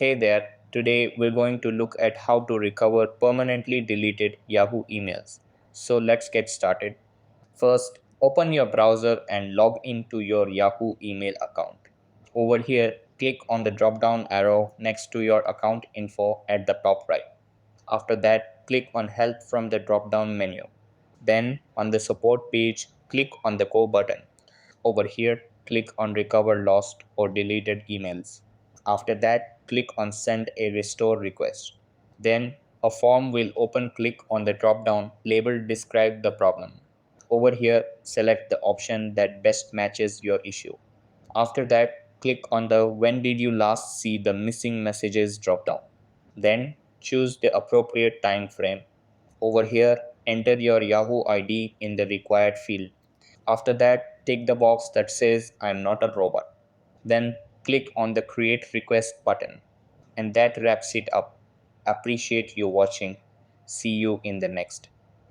Hey there, today we're going to look at how to recover permanently deleted Yahoo emails. So let's get started. First, open your browser and log into your Yahoo email account. Over here, click on the drop down arrow next to your account info at the top right. After that, click on Help from the drop down menu. Then, on the support page, click on the Go button. Over here, click on Recover Lost or Deleted Emails. After that, click on Send a Restore Request. Then, a form will open. Click on the drop down labeled Describe the problem. Over here, select the option that best matches your issue. After that, click on the When did you last see the missing messages drop down. Then, choose the appropriate time frame. Over here, enter your Yahoo ID in the required field. After that, tick the box that says I'm not a robot. Then click on the Create Request button. And that wraps it up. Appreciate you watching. See you in the next.